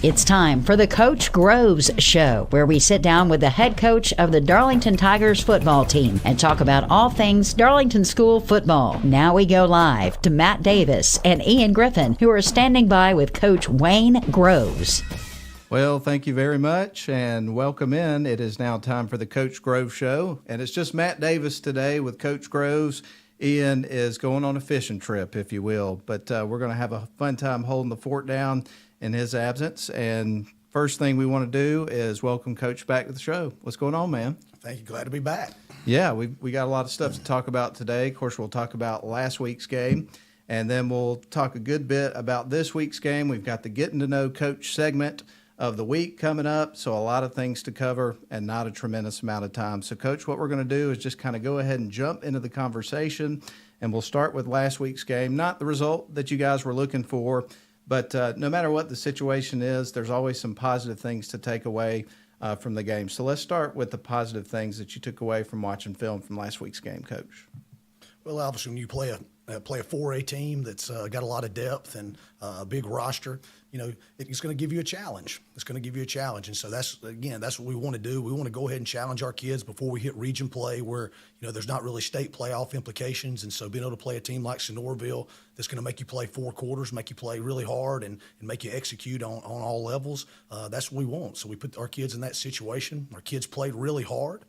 It's time for the Coach Groves Show, where we sit down with the head coach of the Darlington Tigers football team and talk about all things Darlington School football. Now we go live to Matt Davis and Ian Griffin, who are standing by with Coach Wayne Groves. Well, thank you very much, and welcome in. It is now time for the Coach Groves Show, and it's just Matt Davis today with Coach Groves. Ian is going on a fishing trip, if you will, but we're going to have a fun time holding the fort down in his absence. And first thing we want to do is welcome Coach back to the show. What's going on, man? Thank you. Glad to be back. Yeah, we got a lot of stuff to talk about today. Of course, we'll talk about last week's game, and then we'll talk a good bit about this week's game. We've got the Getting to Know Coach segment of the week coming up, so a lot of things to cover and not a tremendous amount of time. So, Coach, what we're going to do is just kind of go ahead and jump into the conversation, and we'll start with last week's game. Not the result that you guys were looking for, but no matter what the situation is, there's always some positive things to take away from the game. So let's start with the positive things that you took away from watching film from last week's game, Coach. Well, obviously, when you play a 4A team that's got a lot of depth and a big roster, you know, it's going to give you a challenge. It's going to give you a challenge. And so that's what we want to do. We want to go ahead and challenge our kids before we hit region play where, you know, there's not really state playoff implications. And so being able to play a team like Sonoraville that's going to make you play 4 quarters, make you play really hard and make you execute on all levels, that's what we want. So we put our kids in that situation. Our kids played really hard.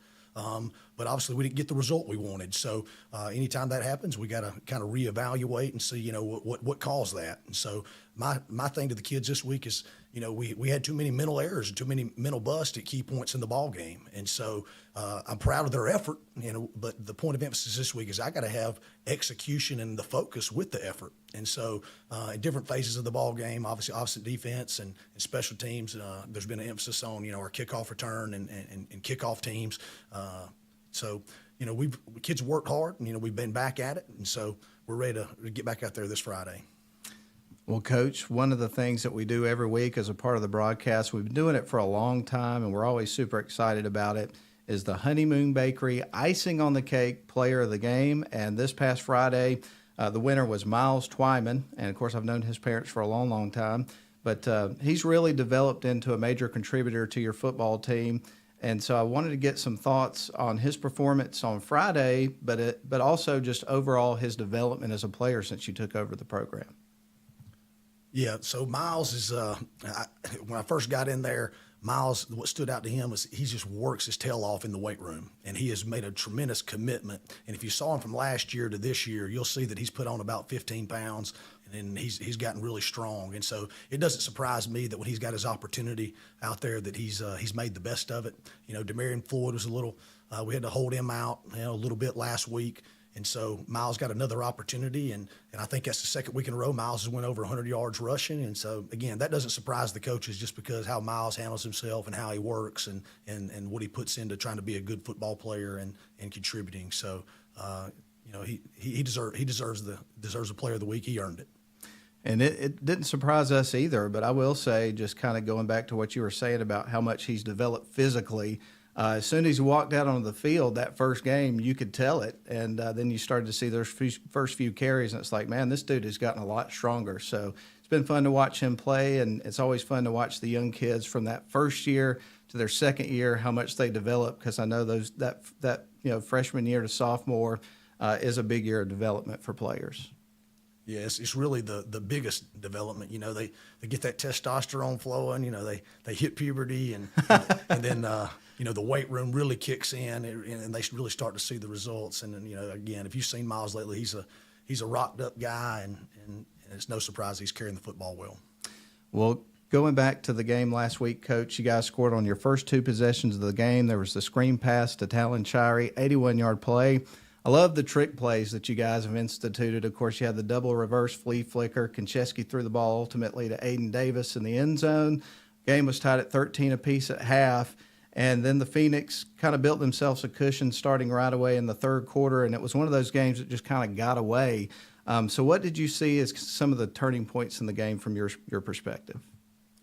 But obviously we didn't get the result we wanted. So anytime that happens, we got to kind of reevaluate and see, you know, what caused that. And so my thing to the kids this week is, you know, we had too many mental errors and too many mental busts at key points in the ball game. And so I'm proud of their effort, you know, but the point of emphasis this week is I got to have execution and the focus with the effort. And so in different phases of the ball game, obviously opposite defense and special teams, there's been an emphasis on, you know, our kickoff return and kickoff teams. So, you know, kids worked hard, and, you know, we've been back at it, and so we're ready to get back out there this Friday. Well, Coach, one of the things that we do every week as a part of the broadcast, we've been doing it for a long time, and we're always super excited about it, is the Honeymoon Bakery Icing on the Cake Player of the Game. And this past Friday, the winner was Miles Twyman, and, of course, I've known his parents for a long, long time. But he's really developed into a major contributor to your football team. And so I wanted to get some thoughts on his performance on Friday, but also just overall his development as a player since you took over the program. Yeah, so Miles is when I first got in there, Miles, what stood out to him was he just works his tail off in the weight room, and he has made a tremendous commitment. And if you saw him from last year to this year, you'll see that he's put on about 15 pounds, and he's gotten really strong. And so it doesn't surprise me that when he's got his opportunity out there that he's made the best of it. You know, Demarion Floyd was a little we had to hold him out, you know, a little bit last week. And so Miles got another opportunity, and I think that's the second week in a row Miles has went over 100 yards rushing. And so, again, that doesn't surprise the coaches just because how Miles handles himself and how he works and what he puts into trying to be a good football player and contributing. So, you know, he deserves the player of the week. He earned it. And it didn't surprise us either, but I will say, just kind of going back to what you were saying about how much he's developed physically, as soon as he walked out onto the field that first game, you could tell it. And then you started to see those first few carries, and it's like, man, this dude has gotten a lot stronger. So it's been fun to watch him play, and it's always fun to watch the young kids from that first year to their second year, how much they develop, because I know that you know, freshman year to sophomore is a big year of development for players. Yes, it's really the biggest development. You know, they get that testosterone flowing. You know, they hit puberty, and then you know, the weight room really kicks in, and they really start to see the results. And then, you know, again, if you've seen Miles lately, he's a rocked up guy, and it's no surprise he's carrying the football well. Well, going back to the game last week, Coach, you guys scored on your first 2 possessions of the game. There was the screen pass to Talon Shirey, 81-yard play. I love the trick plays that you guys have instituted. Of course, you had the double reverse flea flicker. Konchesky threw the ball ultimately to Aiden Davis in the end zone. Game was tied at 13 apiece at half. And then the Phoenix kind of built themselves a cushion starting right away in the third quarter, and it was one of those games that just kind of got away. So what did you see as some of the turning points in the game from your perspective?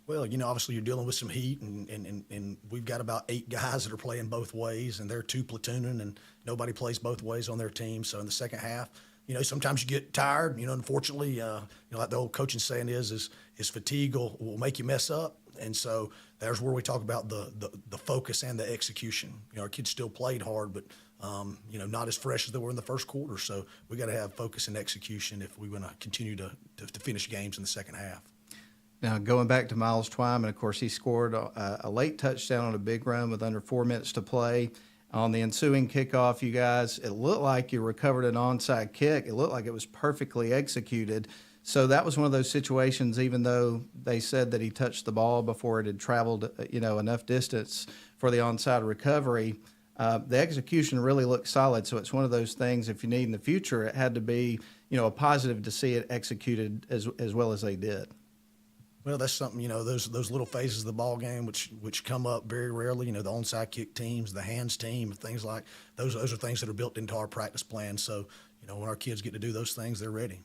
Well, you know, obviously you're dealing with some heat, and we've got about 8 guys that are playing both ways, and they're 2 platooning, and nobody plays both ways on their team. So in the second half, you know, sometimes you get tired. You know, unfortunately, you know, like the old coaching saying is fatigue will make you mess up. And so there's where we talk about the focus and the execution. Our kids still played hard, but not as fresh as they were in the first quarter. So we got to have focus and execution if we want to continue to finish games in the second half. Now, going back to Miles Twyman, of course, he scored a late touchdown on a big run with under 4 minutes to play. On the ensuing kickoff, you guys, it looked like you recovered an onside kick. It looked like it was perfectly executed. So that was one of those situations, even though they said that he touched the ball before it had traveled, enough distance for the onside recovery, the execution really looked solid. So it's one of those things, if you need in the future, it had to be, a positive to see it executed as well as they did. Well, that's something, those little phases of the ball game, which come up very rarely, the onside kick teams, the hands team, things like those are things that are built into our practice plan. So, when our kids get to do those things, they're ready.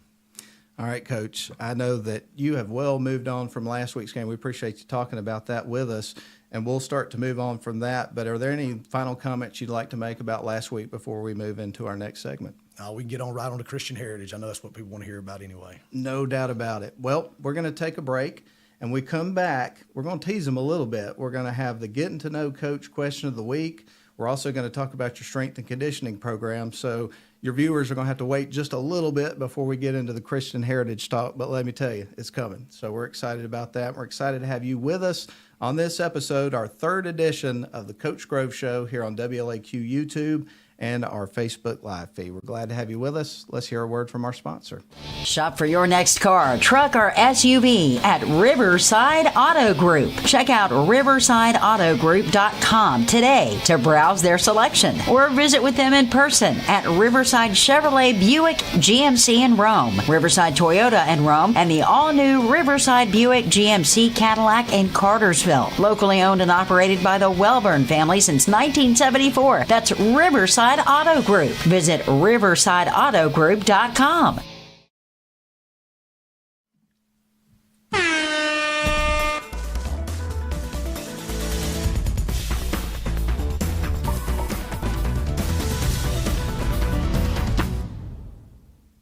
All right, Coach, I know that you have well moved on from last week's game. We appreciate you talking about that with us, and we'll start to move on from that. But are there any final comments you'd like to make about last week before we move into our next segment? We can get right on to Christian heritage. I know that's what people want to hear about anyway. No doubt about it. Well, we're going to take a break, and we come back. We're going to tease them a little bit. We're going to have the Getting to Know Coach question of the week. We're also going to talk about your strength and conditioning program. So your viewers are going to have to wait just a little bit before we get into the Christian heritage talk. But let me tell you, it's coming. So we're excited about that. We're excited to have you with us on this episode, our third edition of the Coach Grove Show here on WLAQ YouTube and our Facebook Live feed. We're glad to have you with us. Let's hear a word from our sponsor. Shop for your next car, truck, or SUV at Riverside Auto Group. Check out riversideautogroup.com today to browse their selection or visit with them in person at Riverside Chevrolet Buick GMC in Rome, Riverside Toyota in Rome, and the all-new Riverside Buick GMC Cadillac in Cartersville. Locally owned and operated by the Welburn family since 1974. That's Riverside Auto Group. Visit riversideautogroup.com.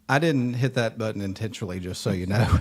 I didn't hit that button intentionally, just so you know.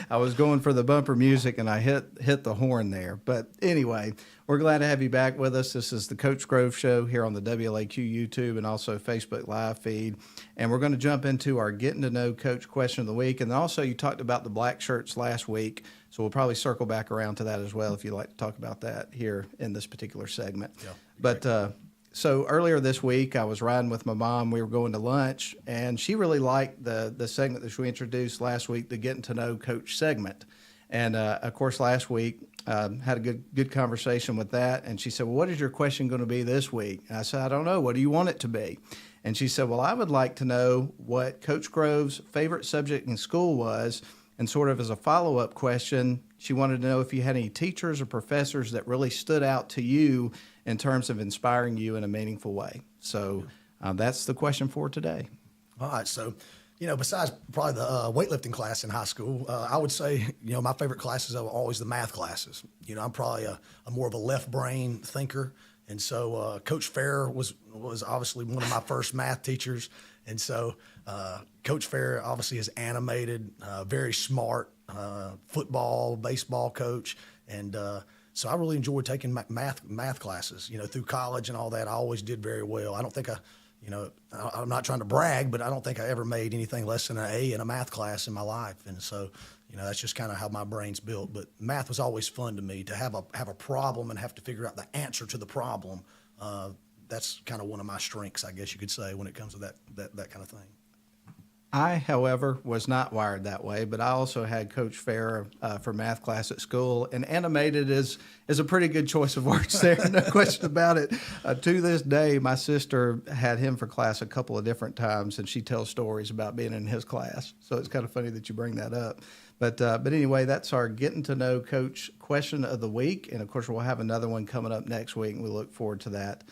I was going for the bumper music, and I hit the horn there. But anyway, we're glad to have you back with us. This is the Coach Grove Show here on the WLAQ YouTube and also Facebook Live feed. And we're going to jump into our Getting to Know Coach question of the week. And also, you talked about the black shirts last week, so we'll probably circle back around to that as well if you'd like to talk about that here in this particular segment. Yeah, but so earlier this week, I was riding with my mom. We were going to lunch, and she really liked the segment that we introduced last week, the Getting to Know Coach segment. And, of course, last week, had a good conversation with that. And she said, well, what is your question going to be this week? And I said, I don't know. What do you want it to be? And she said, well, I would like to know what Coach Grove's favorite subject in school was. And sort of as a follow-up question, she wanted to know if you had any teachers or professors that really stood out to you in terms of inspiring you in a meaningful way. So that's the question for today. All right. So, besides probably the weightlifting class in high school, I would say, my favorite classes are always the math classes. I'm probably a more of a left brain thinker. And so Coach Fair was obviously one of my first math teachers. And so Coach Fair obviously is animated, very smart, football, baseball coach. And so I really enjoyed taking math classes, through college and all that. I always did very well. I don't think I'm not trying to brag, but I don't think I ever made anything less than an A in a math class in my life. And so, that's just kind of how my brain's built. But math was always fun to me, to have a problem and have to figure out the answer to the problem. That's kind of one of my strengths, I guess you could say, when it comes to that kind of thing. I, however, was not wired that way, but I also had Coach Fair for math class at school, and animated is a pretty good choice of words there, no question about it. To this day, my sister had him for class a couple of different times, and she tells stories about being in his class. So it's kind of funny that you bring that up. But anyway, that's our Getting to Know Coach question of the week, and of course we'll have another one coming up next week, and we look forward to that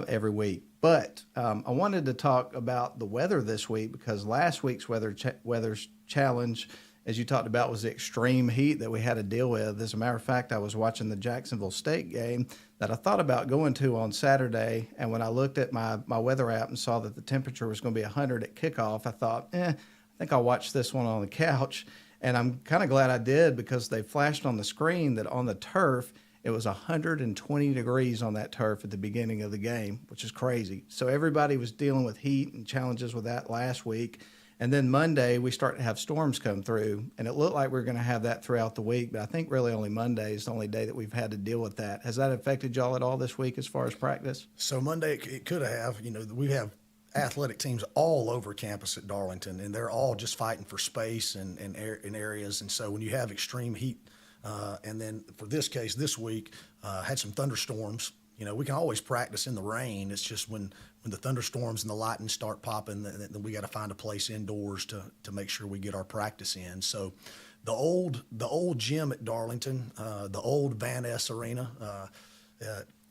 every week. But I wanted to talk about the weather this week, because last week's weather's challenge, as you talked about, was the extreme heat that we had to deal with. As a matter of fact, I was watching the Jacksonville State game that I thought about going to on Saturday, and when I looked at my weather app and saw that the temperature was going to be 100 at kickoff, I thought, I think I'll watch this one on the couch. And I'm kind of glad I did because they flashed on the screen that on the turf, it was 120 degrees on that turf at the beginning of the game, which is crazy. So everybody was dealing with heat and challenges with that last week. And then Monday, we start to have storms come through, and it looked like we were going to have that throughout the week, but I think really only Monday is the only day that we've had to deal with that. Has that affected y'all at all this week as far as practice? So Monday, it could have. We have athletic teams all over campus at Darlington, and they're all just fighting for space and areas. And so when you have extreme heat, and then for this case, this week, had some thunderstorms. We can always practice in the rain. It's just when the thunderstorms and the lightning start popping, then we got to find a place indoors to make sure we get our practice in. So the old gym at Darlington, the old Van Ness Arena,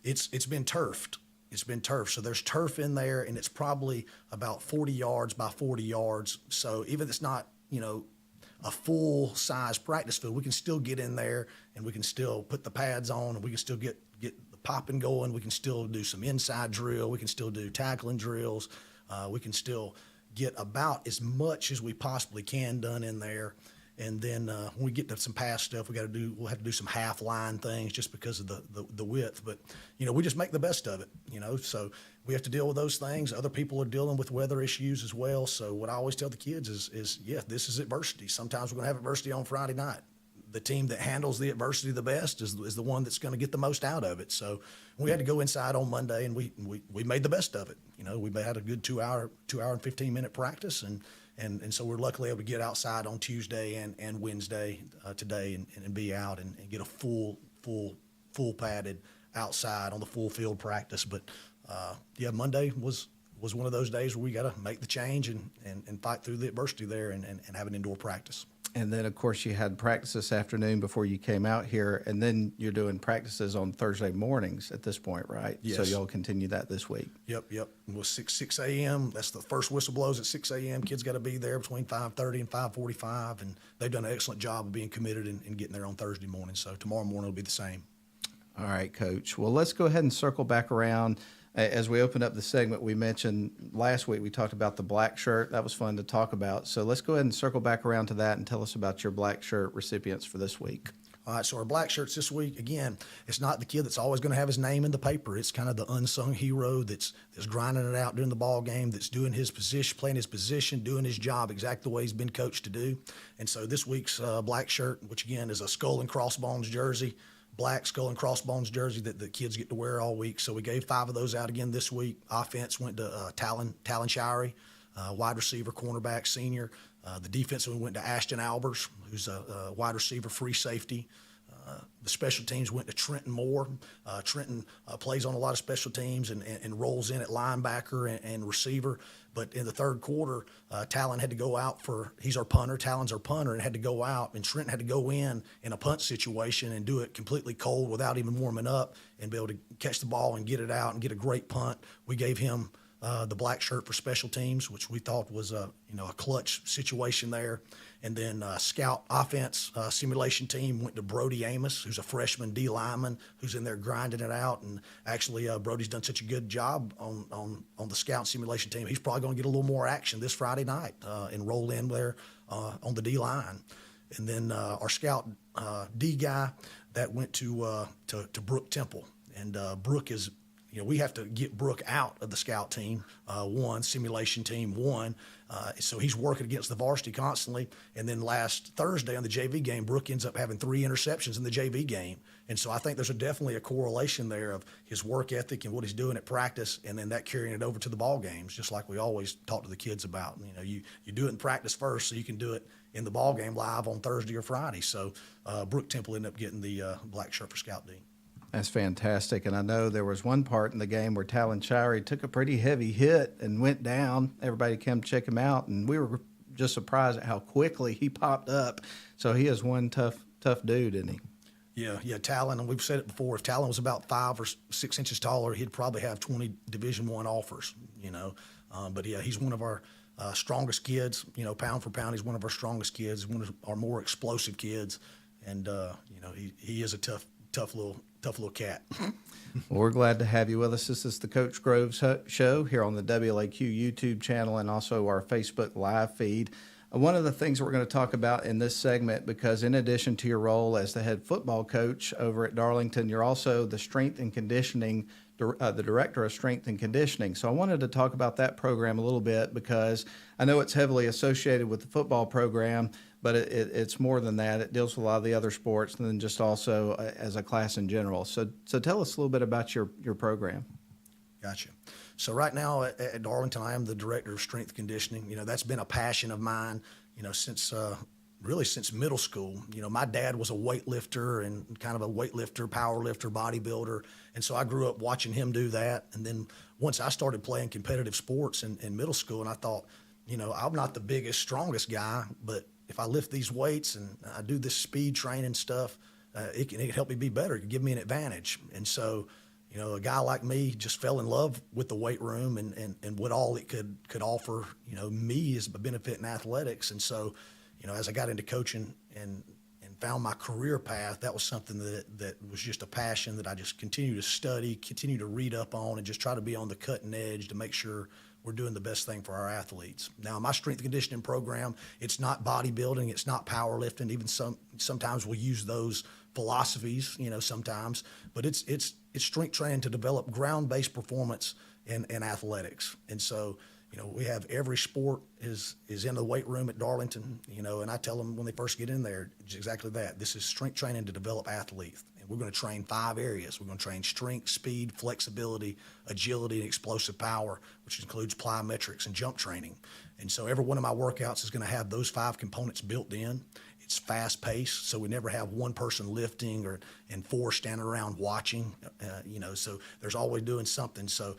it's been turfed. It's been turf. So there's turf in there, and it's probably about 40 yards by 40 yards. So even if it's not, a full-size practice field, we can still get in there, and we can still put the pads on, and we can still get the popping going. We can still do some inside drill. We can still do tackling drills. We can still get about as much as we possibly can done in there. And then when we get to some pass stuff, we'll have to do some half line things just because of the width. But we just make the best of it. So we have to deal with those things. Other people are dealing with weather issues as well. So what I always tell the kids is this is adversity. Sometimes we're going to have adversity on Friday night. The team that handles the adversity the best is the one that's going to get the most out of it. So we had to go inside on Monday, and we made the best of it. We had a good 2 hour and 15-minute practice, and so we're luckily able to get outside on Tuesday and Wednesday today and be out and get a full padded outside on the full field practice. But Monday was one of those days where we got to make the change and fight through the adversity there and have an indoor practice. And then, of course, you had practice this afternoon before you came out here, and then you're doing practices on Thursday mornings at this point, right? Yes. So you'll continue that this week. Yep. It was 6 a.m. That's the first whistle blows at 6 a.m. Kids got to be there between 5:30 and 5:45, and they've done an excellent job of being committed and getting there on Thursday morning. So tomorrow morning will be the same. All right, Coach. Well, let's go ahead and circle back around. As we open up the segment, we mentioned last week we talked about the black shirt. That was fun to talk about. So let's go ahead and circle back around to that and tell us about your black shirt recipients for this week. All right, so our black shirts this week, again, it's not the kid that's always going to have his name in the paper. It's kind of the unsung hero that's grinding it out during the ball game, that's doing his position, playing his position, doing his job exactly the way he's been coached to do. And so this week's black shirt, which again is a skull and crossbones jersey, black skull and crossbones jersey that the kids get to wear all week. So we gave 5 of those out again this week. Offense went to Talon Shirey, wide receiver, cornerback, senior. The defense went to Ashton Albers, who's a wide receiver, free safety. The special teams went to Trenton Moore. Trenton plays on a lot of special teams and rolls in at linebacker and receiver. But in the third quarter, Talon had to go out he's our punter, Talon's our punter, and had to go out, and Trenton had to go in a punt situation and do it completely cold without even warming up and be able to catch the ball and get it out and get a great punt. We gave him the black shirt for special teams, which we thought was a clutch situation there. And then scout offense simulation team went to Brody Amos, who's a freshman D lineman who's in there grinding it out. And actually, Brody's done such a good job on the scout simulation team. He's probably going to get a little more action this Friday night and roll in there on the D line. And then our scout D guy that went to Brooke Temple, and Brooke is. We have to get Brooke out of the scout team, simulation team, so he's working against the varsity constantly. And then last Thursday on the JV game, Brooke ends up having 3 interceptions in the JV game. And so I think there's definitely a correlation there of his work ethic and what he's doing at practice, and then that carrying it over to the ball games, just like we always talk to the kids about. You do it in practice first so you can do it in the ball game live on Thursday or Friday. So Brooke Temple ended up getting the black shirt for Scout D. That's fantastic. And I know there was one part in the game where Talon Shirey took a pretty heavy hit and went down. Everybody came to check him out, and we were just surprised at how quickly he popped up. So he is one tough dude, isn't he? Yeah, Talon, and we've said it before, if Talon was about 5 or 6 inches taller, he'd probably have 20 Division I offers, But yeah, he's one of our strongest kids, pound for pound. He's one of our strongest kids, one of our more explosive kids. And, he is a tough little cat. Well, we're glad to have you with us. This is the Coach Groves Show here on the WLAQ YouTube channel and also our Facebook live feed. One of the things that we're going to talk about in this segment, because in addition to your role as the head football coach over at Darlington, you're also the strength and conditioning, the director of strength and conditioning. So I wanted to talk about that program a little bit because I know it's heavily associated with the football program, but it's more than that. It deals with a lot of the other sports and then just also as a class in general. So tell us a little bit about your program. Gotcha. So right now at Darlington, I am the director of strength conditioning. That's been a passion of mine, since really since middle school. My dad was a weightlifter and kind of a weightlifter, power lifter, bodybuilder. And so I grew up watching him do that. And then once I started playing competitive sports in middle school, and I thought, I'm not the biggest, strongest guy, but if I lift these weights and I do this speed training stuff, it can help me be better. It can give me an advantage. And so, a guy like me just fell in love with the weight room and what all it could offer, me as a benefit in athletics. And so, as I got into coaching and found my career path, that was something that was just a passion that I just continue to study, continue to read up on, and just try to be on the cutting edge to make sure we're doing the best thing for our athletes. Now, my strength conditioning program, it's not bodybuilding, it's not powerlifting. Even sometimes we'll use those philosophies, sometimes, but it's strength training to develop ground-based performance in athletics. And so, we have every sport is in the weight room at Darlington, and I tell them when they first get in there, it's exactly that. This is strength training to develop athletes. And we're going to train 5 areas. We're going to train strength, speed, flexibility, agility, and explosive power, which includes plyometrics and jump training. And so every one of my workouts is going to have those 5 components built in. It's fast paced, so we never have one person lifting and 4 standing around watching, so there's always doing something. So,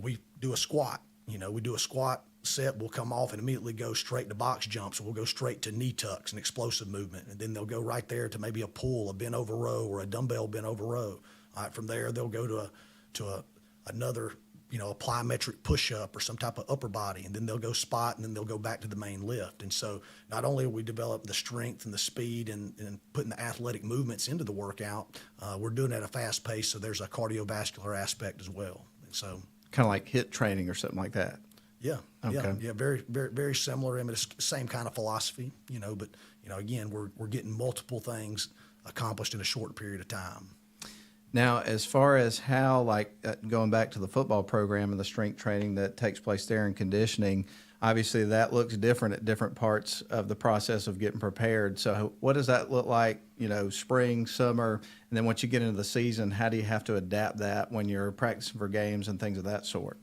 we do a squat. We do a squat set, we'll come off and immediately go straight to box jumps. We'll go straight to knee tucks and explosive movement. And then they'll go right there to maybe a pull, a bent over row, or a dumbbell bent over row. All right, from there, they'll go to another, a plyometric push-up or some type of upper body. And then they'll go spot, and then they'll go back to the main lift. And so not only are we developing the strength and the speed and putting the athletic movements into the workout, we're doing it at a fast pace, so there's a cardiovascular aspect as well. And so kind of like HIIT training or something like that. Yeah. Okay. Yeah. Very, very, very similar. I mean, it's the same kind of philosophy, but again, we're getting multiple things accomplished in a short period of time. Now, as far as how, going back to the football program and the strength training that takes place there and conditioning, obviously that looks different at different parts of the process of getting prepared. So what does that look like, spring, summer, and then once you get into the season, how do you have to adapt that when you're practicing for games and things of that sort?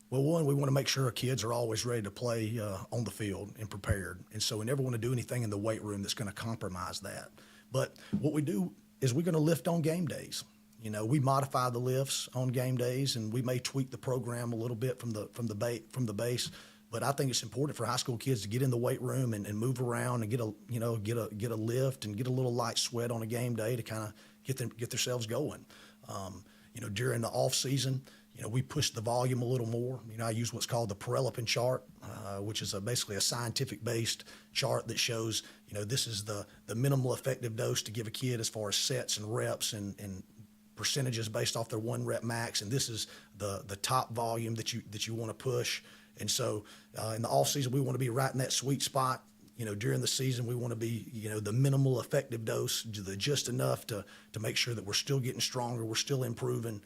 Well, one, we want to make sure our kids are always ready to play on the field and prepared. And so we never want to do anything in the weight room that's going to compromise that. But what we do is we're going to lift on game days. We modify the lifts on game days, and we may tweak the program a little bit from the base. But I think it's important for high school kids to get in the weight room and move around and get a lift and get a little light sweat on a game day to kind of get themselves going. During the off season, we push the volume a little more. I use what's called the Parallelepiped chart, which is basically a scientific-based chart that shows, this is the minimal effective dose to give a kid as far as sets and reps and percentages based off their 1 rep max, and this is the top volume that you want to push. And so in the off season, we want to be right in that sweet spot. During the season, we want to be, the minimal effective dose, just enough to make sure that we're still getting stronger, we're still improving,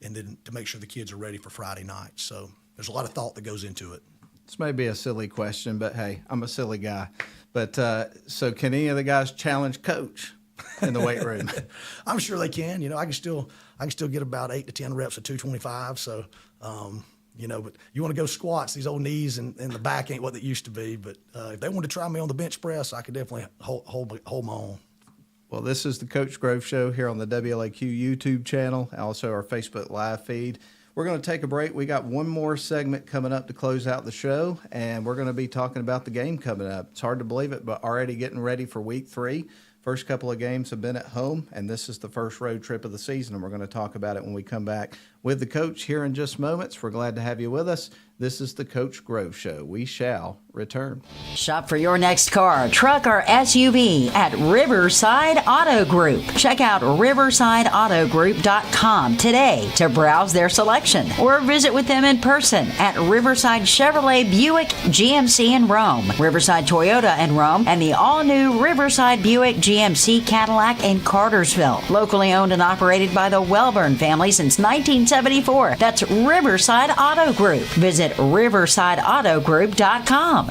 and then to make sure the kids are ready for Friday night. So there's a lot of thought that goes into it. This may be a silly question, but hey, I'm a silly guy. But so can any of the guys challenge coach in the weight room? I'm sure they can. I can still get about 8 to 10 reps at 225. So, but you want to go squats, these old knees and the back ain't what they used to be. But if they want to try me on the bench press, I could definitely hold my own. Well, this is the Coach Grove Show here on the WLAQ YouTube channel, also our Facebook Live feed. We're going to take a break. We got one more segment coming up to close out the show, and we're going to be talking about the game coming up. It's hard to believe it, but already getting ready for Week 3. First couple of games have been at home, and this is the first road trip of the season, and we're going to talk about it when we come back with the coach here in just moments. We're glad to have you with us. This is the Coach Grove Show. We shall return. Shop for your next car, truck, or SUV at Riverside Auto Group. Check out riversideautogroup.com today to browse their selection or visit with them in person at Riverside Chevrolet Buick GMC in Rome, Riverside Toyota in Rome, and the all-new Riverside Buick GMC Cadillac in Cartersville. Locally owned and operated by the Welburn family since 1974. That's Riverside Auto Group. Visit riversideautogroup.com.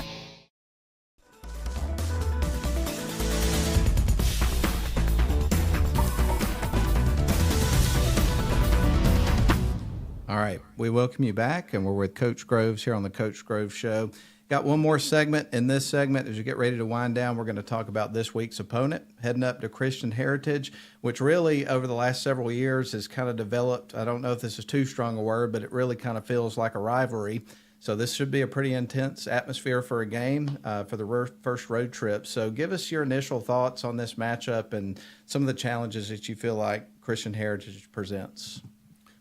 All right, we welcome you back, and we're with Coach Groves here on the Coach Groves Show. Got one more segment. In this segment, as you get ready to wind down, we're going to talk about this week's opponent, heading up to Christian Heritage, which really over the last several years has kind of developed, I don't know if this is too strong a word, but it really kind of feels like a rivalry. So this should be a pretty intense atmosphere for a game for the first road trip. So give us your initial thoughts on this matchup and some of the challenges that you feel like Christian Heritage presents.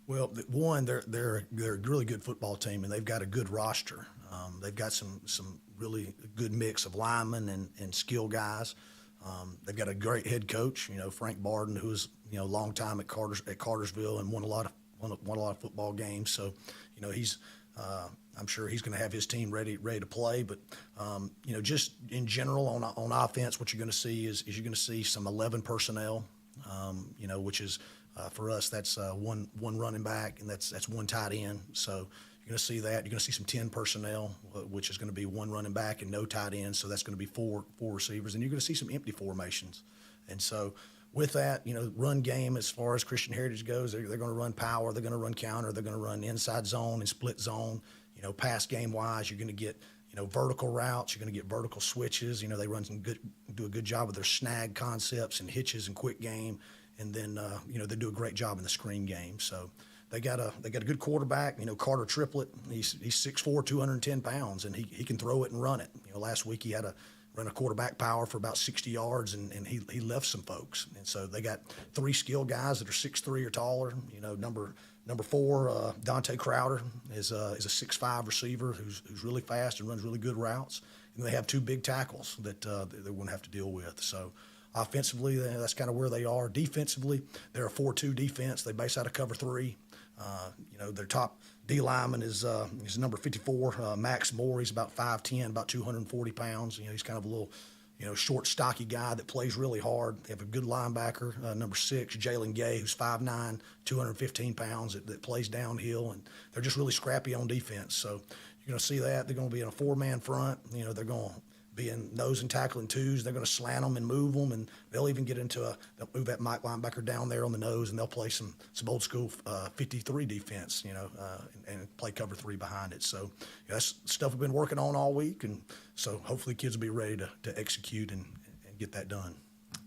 Well, one, they're a really good football team, and they've got a good roster. They've got some really good mix of linemen and skill guys. They've got a great head coach, Frank Barden, who was a long time at Cartersville and won a lot of football games. So, he's I'm sure he's going to have his team ready to play. But just in general on offense, what you're going to see is you're going to see some 11 personnel, which is. For us, that's one running back, and that's one tight end. So you're going to see that. You're going to see some 10 personnel, which is going to be one running back and no tight end. So that's going to be four receivers, and you're going to see some empty formations. And so with that, run game as far as Christian Heritage goes, they're going to run power, they're going to run counter, they're going to run inside zone and split zone. Pass game wise, you're going to get vertical routes, you're going to get vertical switches. They do a good job with their snag concepts and hitches and quick game. And then, they do a great job in the screen game. So they got a good quarterback, Carter Triplett. He's 6'4", 210 pounds, and he can throw it and run it. Last week he had run a quarterback power for about 60 yards, and he left some folks. And so they got 3 skilled guys that are 6'3" or taller. Number 4, Dante Crowder is a 6'5" receiver who's really fast and runs really good routes. And they have 2 big tackles that they're going to have to deal with. So. Offensively, that's kind of where they are. Defensively, they're a 4-2 defense. They base out of cover 3. Their top D lineman is number 54, Max Moore. He's about 5'10", about 240 pounds. He's kind of a little, short, stocky guy that plays really hard. They have a good linebacker, number 6, Jalen Gay, who's 5'9", 215 pounds, that plays downhill. And they're just really scrappy on defense. So you're going to see that. They're going to be in a 4-man front. They're going to be in nose and tackle in 2s. They're going to slant them and move them, and they'll even get they'll move that Mike linebacker down there on the nose, and they'll play some old school 53 defense, and play cover 3 behind it. So that's stuff we've been working on all week, and so hopefully kids will be ready to execute and get that done.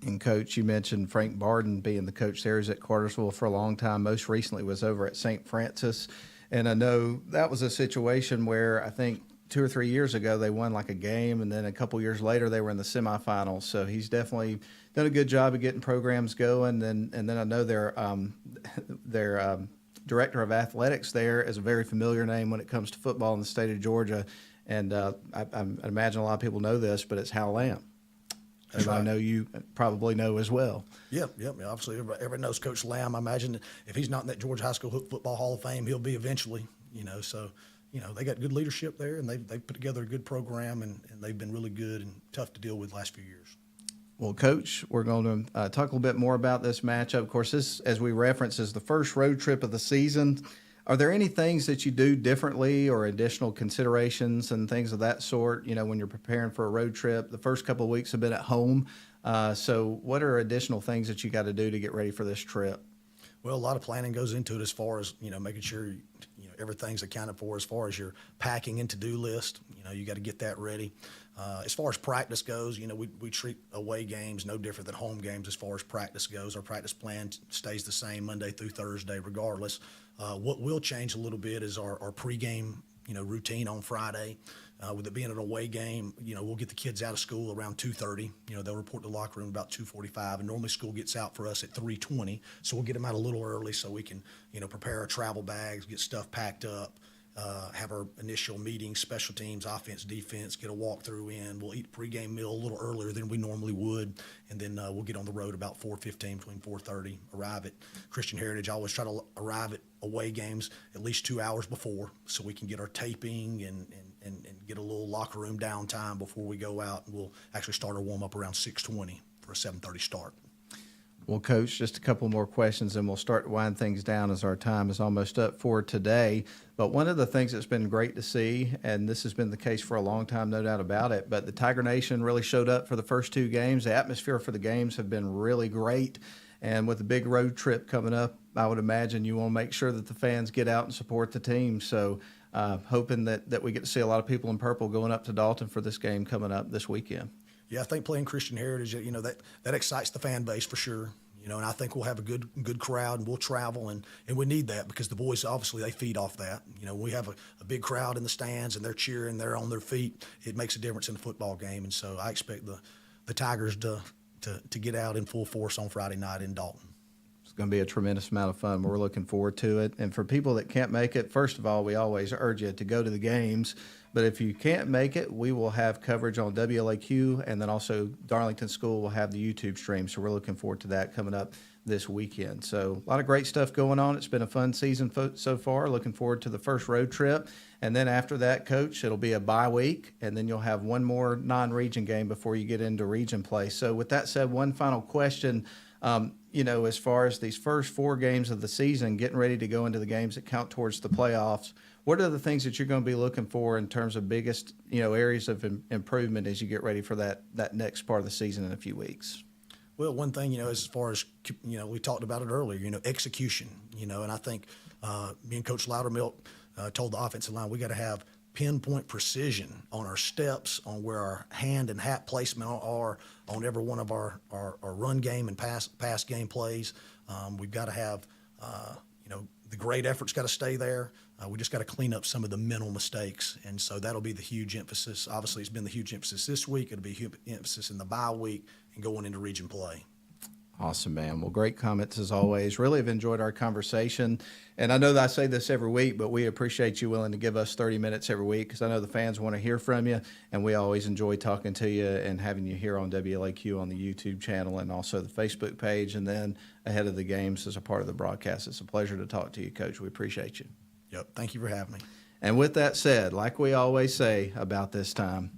And Coach, you mentioned Frank Barden being the coach there. He's at Cartersville for a long time. Most recently was over at St. Francis, and I know that was a situation where I think 2 or 3 years ago, they won like a game, and then a couple years later, they were in the semifinals. So he's definitely done a good job of getting programs going. And then I know their director of athletics there is a very familiar name when it comes to football in the state of Georgia. And I imagine a lot of people know this, but it's Hal Lamb. As I know you probably know as well. Yep. Obviously, everybody knows Coach Lamb. I imagine if he's not in that Georgia High School Football Hall of Fame, he'll be eventually. So. They got good leadership there, and they've put together a good program, and they've been really good and tough to deal with the last few years. Well, Coach, we're going to talk a little bit more about this matchup. Of course, this, as we referenced, is the first road trip of the season. Are there any things that you do differently or additional considerations and things of that sort, when you're preparing for a road trip? The first couple of weeks have been at home. So what are additional things that you got to do to get ready for this trip? Well, a lot of planning goes into it as far as, making sure, everything's accounted for as far as your packing and to-do list. You got to get that ready. As far as practice goes, we treat away games no different than home games as far as practice goes. Our practice plan stays the same Monday through Thursday regardless. What will change a little bit is our pregame, routine on Friday. With it being an away game, we'll get the kids out of school around 2:30. They'll report to the locker room about 2:45, and normally school gets out for us at 3:20. So we'll get them out a little early so we can, prepare our travel bags, get stuff packed up, have our initial meetings, special teams, offense, defense, get a walkthrough in. We'll eat a pregame meal a little earlier than we normally would, and then we'll get on the road about 4:15, between 4:30, arrive at Christian Heritage. I always try to arrive at away games at least 2 hours before so we can get our taping and get a little locker room downtime before we go out. And we'll actually start our warm-up around 6:20 for a 7:30 start. Well, Coach, just a couple more questions and we'll start to wind things down as our time is almost up for today. But one of the things that's been great to see, and this has been the case for a long time, no doubt about it, but the Tiger Nation really showed up for the first 2 games. The atmosphere for the games have been really great. And with the big road trip coming up, I would imagine you want to make sure that the fans get out and support the team. So hoping that we get to see a lot of people in purple going up to Dalton for this game coming up this weekend. Yeah, I think playing Christian Heritage, that excites the fan base for sure. And I think we'll have a good crowd, and we'll travel, and we need that because the boys, obviously, they feed off that. We have a big crowd in the stands, and they're cheering, they're on their feet. It makes a difference in the football game, and so I expect the Tigers to get out in full force on Friday night in Dalton. It's going to be a tremendous amount of fun. We're looking forward to it. And for people that can't make it, first of all, we always urge you to go to the games. But if you can't make it, we will have coverage on WLAQ, and then also Darlington School will have the YouTube stream. So we're looking forward to that coming up this weekend. So a lot of great stuff going on. It's been a fun season so far. Looking forward to the first road trip. And then after that, Coach, it'll be a bye week, and then you'll have one more non-region game before you get into region play. So with that said, one final question. As far as these first 4 games of the season, getting ready to go into the games that count towards the playoffs, what are the things that you're going to be looking for in terms of biggest, areas of improvement as you get ready for that next part of the season in a few weeks? Well, one thing, as far as, we talked about it earlier, execution, and I think me and Coach Loudermilk told the offensive line we got to have pinpoint precision on our steps, on where our hand and hat placement are on every one of our run game and pass game plays. We've got to have, the great effort's got to stay there. We just got to clean up some of the mental mistakes, and so that'll be the huge emphasis. Obviously, it's been the huge emphasis this week. It'll be a huge emphasis in the bye week and going into region play. Awesome, man. Well, great comments as always. Really have enjoyed our conversation. And I know that I say this every week, but we appreciate you willing to give us 30 minutes every week because I know the fans want to hear from you, and we always enjoy talking to you and having you here on WLAQ on the YouTube channel and also the Facebook page, and then ahead of the games as a part of the broadcast. It's a pleasure to talk to you, Coach. We appreciate you. Yep. Thank you for having me. And with that said, like we always say about this time,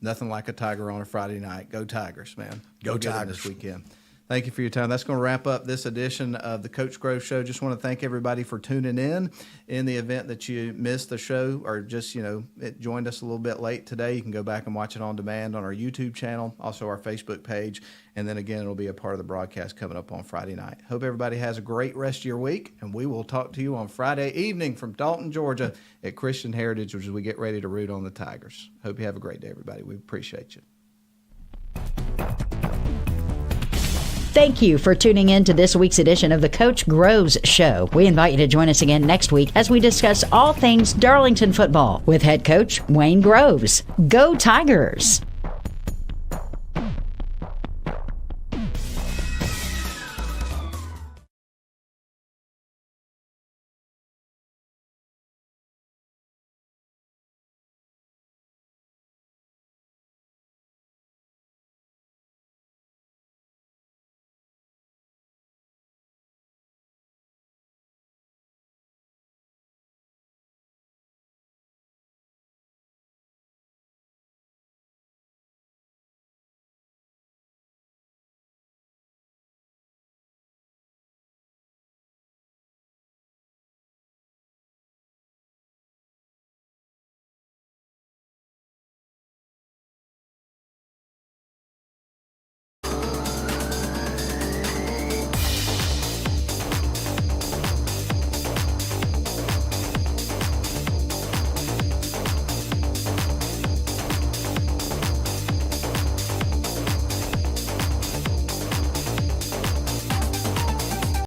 nothing like a Tiger on a Friday night. Go Tigers, man. Go get Tigers. this weekend. Thank you for your time. That's going to wrap up this edition of the Coach Grove Show. Just want to thank everybody for tuning in the event that you missed the show or just, it joined us a little bit late today. You can go back and watch it on demand on our YouTube channel, also our Facebook page. And then again, it'll be a part of the broadcast coming up on Friday night. Hope everybody has a great rest of your week, and we will talk to you on Friday evening from Dalton, Georgia at Christian Heritage as we get ready to root on the Tigers. Hope you have a great day, everybody. We appreciate you. Thank you for tuning in to this week's edition of the Coach Groves Show. We invite you to join us again next week as we discuss all things Darlington football with head coach Wayne Groves. Go Tigers!